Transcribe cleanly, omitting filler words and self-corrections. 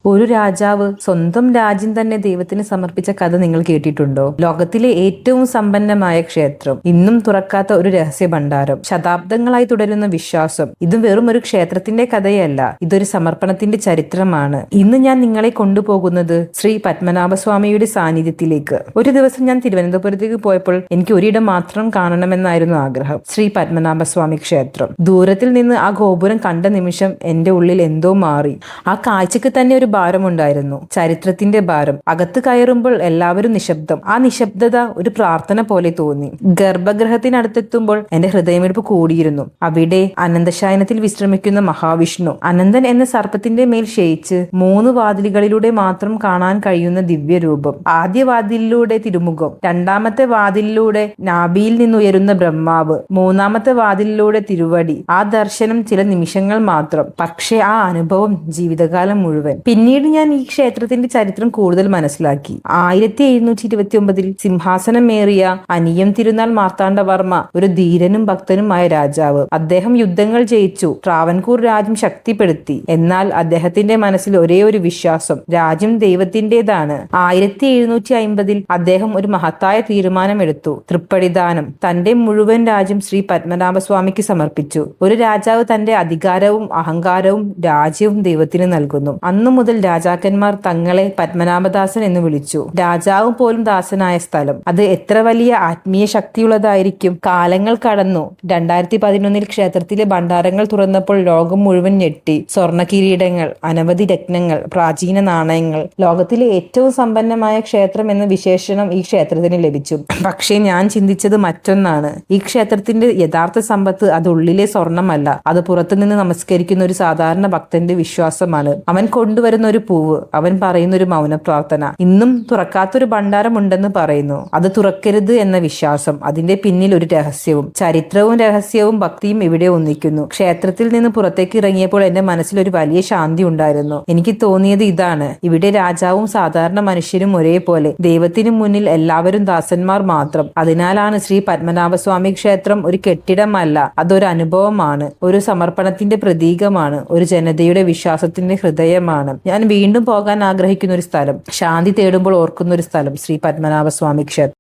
ഒരു രാജാവ് സ്വന്തം രാജ്യം തന്നെ ദൈവത്തിന് സമർപ്പിച്ച കഥ നിങ്ങൾ കേട്ടിട്ടുണ്ടോ? ലോകത്തിലെ ഏറ്റവും സമ്പന്നമായ ക്ഷേത്രം, ഇന്നും തുറക്കാത്ത ഒരു രഹസ്യ ഭണ്ഡാരം, ശതാബ്ദങ്ങളായി തുടരുന്ന വിശ്വാസം. ഇതും വെറും ഒരു ക്ഷേത്രത്തിന്റെ കഥയല്ല, ഇതൊരു സമർപ്പണത്തിന്റെ ചരിത്രമാണ്. ഇന്ന് ഞാൻ നിങ്ങളെ കൊണ്ടുപോകുന്നത് ശ്രീ പത്മനാഭസ്വാമിയുടെ സാന്നിധ്യത്തിലേക്ക്. ഒരു ദിവസം ഞാൻ തിരുവനന്തപുരത്തേക്ക് പോയപ്പോൾ എനിക്ക് ഒരിടം മാത്രം കാണണമെന്നായിരുന്നു ആഗ്രഹം. ശ്രീ പത്മനാഭസ്വാമി ക്ഷേത്രം. ദൂരത്തിൽ നിന്ന് ആ ഗോപുരം കണ്ട നിമിഷം എന്റെ ഉള്ളിൽ എന്തോ മാറി. ആ കാഴ്ചക്ക് തന്നെ ഒരു ഭാരമുണ്ടായിരുന്നു, ചരിത്രത്തിന്റെ ഭാരം. അകത്ത് കയറുമ്പോൾ എല്ലാവരും നിശബ്ദം. ആ നിശബ്ദത ഒരു പ്രാർത്ഥന പോലെ തോന്നി. ഗർഭഗൃഹത്തിനടുത്തെത്തുമ്പോൾ എന്റെ ഹൃദയമിടിപ്പ് കൂടിയിരുന്നു. അവിടെ അനന്തശയനത്തിൽ വിശ്രമിക്കുന്ന മഹാവിഷ്ണു, അനന്തൻ എന്ന സർപ്പത്തിന്റെ മേൽ ശയിച്ച് 3 വാതിലുകളിലൂടെ മാത്രം കാണാൻ കഴിയുന്ന ദിവ്യരൂപം. ആദ്യ വാതിലിലൂടെ തിരുമുഖം, രണ്ടാമത്തെ വാതിലിലൂടെ നാഭിയിൽ നിന്നുയരുന്ന ബ്രഹ്മാവ്, മൂന്നാമത്തെ വാതിലിലൂടെ തിരുവടി. ആ ദർശനം ചില നിമിഷങ്ങൾ മാത്രം, പക്ഷേ ആ അനുഭവം ജീവിതകാലം മുഴുവൻ. പിന്നീട് ഞാൻ ഈ ക്ഷേത്രത്തിന്റെ ചരിത്രം കൂടുതൽ മനസ്സിലാക്കി. 1729 സിംഹാസനമേറിയ അനിയം തിരുനാൾ മാർത്താണ്ഡവർമ്മ ഒരു ധീരനും ഭക്തനുമായ രാജാവ്. അദ്ദേഹം യുദ്ധങ്ങൾ ജയിച്ചു, ട്രാവൻകൂർ രാജ്യം ശക്തിപ്പെടുത്തി. എന്നാൽ അദ്ദേഹത്തിന്റെ മനസ്സിൽ ഒരേ ഒരു വിശ്വാസം, രാജ്യം ദൈവത്തിന്റേതാണ്. 1750 അദ്ദേഹം ഒരു മഹത്തായ തീരുമാനമെടുത്തു, തൃപ്പടിദാനം. തന്റെ മുഴുവൻ രാജ്യം ശ്രീ പത്മനാഭസ്വാമിക്ക് സമർപ്പിച്ചു. ഒരു രാജാവ് തന്റെ അധികാരവും അഹങ്കാരവും രാജ്യവും ദൈവത്തിന് നൽകുന്നു. അന്നു മുതൽ രാജാക്കന്മാർ തങ്ങളെ പത്മനാഭദാസൻ എന്ന് വിളിച്ചു. രാജാവ് പോലും ദാസനായ സ്ഥലം. അത് എത്ര വലിയ ആത്മീയ ശക്തിയുള്ളതായിരിക്കും. കാലങ്ങൾ കടന്നു. 2011 ക്ഷേത്രത്തിലെ ഭണ്ഡാരങ്ങൾ തുറന്നപ്പോൾ ലോകം മുഴുവൻ ഞെട്ടി. സ്വർണ്ണ കിരീടങ്ങൾ, അനവധി രത്നങ്ങൾ, പ്രാചീന നാണയങ്ങൾ. ലോകത്തിലെ ഏറ്റവും സമ്പന്നമായ ക്ഷേത്രം എന്ന വിശേഷണം ഈ ക്ഷേത്രത്തിന് ലഭിച്ചു. പക്ഷേ ഞാൻ ചിന്തിച്ചത് മറ്റൊന്നാണ്. ഈ ക്ഷേത്രത്തിന്റെ യഥാർത്ഥ സമ്പത്ത് അത് ഉള്ളിലെ സ്വർണമല്ല, അത് പുറത്തുനിന്ന് നമസ്കരിക്കുന്ന ഒരു സാധാരണ ഭക്തന്റെ വിശ്വാസമാണ്. അവൻ കൊണ്ടുവരുന്ന ഒരു പൂവ്, അവൻ പറയുന്ന ഒരു മൗന പ്രാർത്ഥന. ഇന്നും തുറക്കാത്തൊരു ഭണ്ഡാരം ഉണ്ടെന്ന് പറയുന്നു. അത് തുറക്കരുത് എന്ന വിശ്വാസം, അതിന്റെ പിന്നിൽ ഒരു രഹസ്യവും. ചരിത്രവും രഹസ്യവും ഭക്തിയും ഇവിടെ ഒന്നിക്കുന്നു. ക്ഷേത്രത്തിൽ നിന്ന് പുറത്തേക്ക് ഇറങ്ങിയപ്പോൾ എന്റെ മനസ്സിൽ ഒരു വലിയ ശാന്തി ഉണ്ടായിരുന്നു. എനിക്ക് തോന്നിയത് ഇതാണ്, ഇവിടെ രാജാവും സാധാരണ മനുഷ്യരും ഒരേപോലെ. ദൈവത്തിനു മുന്നിൽ എല്ലാവരും ദാസന്മാർ മാത്രം. അതിനാലാണ് ശ്രീ പത്മനാഭസ്വാമി ക്ഷേത്രം ഒരു കെട്ടിടമല്ല, അതൊരു അനുഭവമാണ്, ഒരു സമർപ്പണത്തിന്റെ പ്രതീകമാണ്, ഒരു ജനതയുടെ വിശ്വാസത്തിന്റെ ഹൃദയമാണ്. ഞാൻ വീണ്ടും പോകാൻ ആഗ്രഹിക്കുന്ന ഒരു സ്ഥലം, ശാന്തി തേടുമ്പോൾ ഓർക്കുന്ന ഒരു സ്ഥലം, ശ്രീ പത്മനാഭസ്വാമി ക്ഷേത്രം.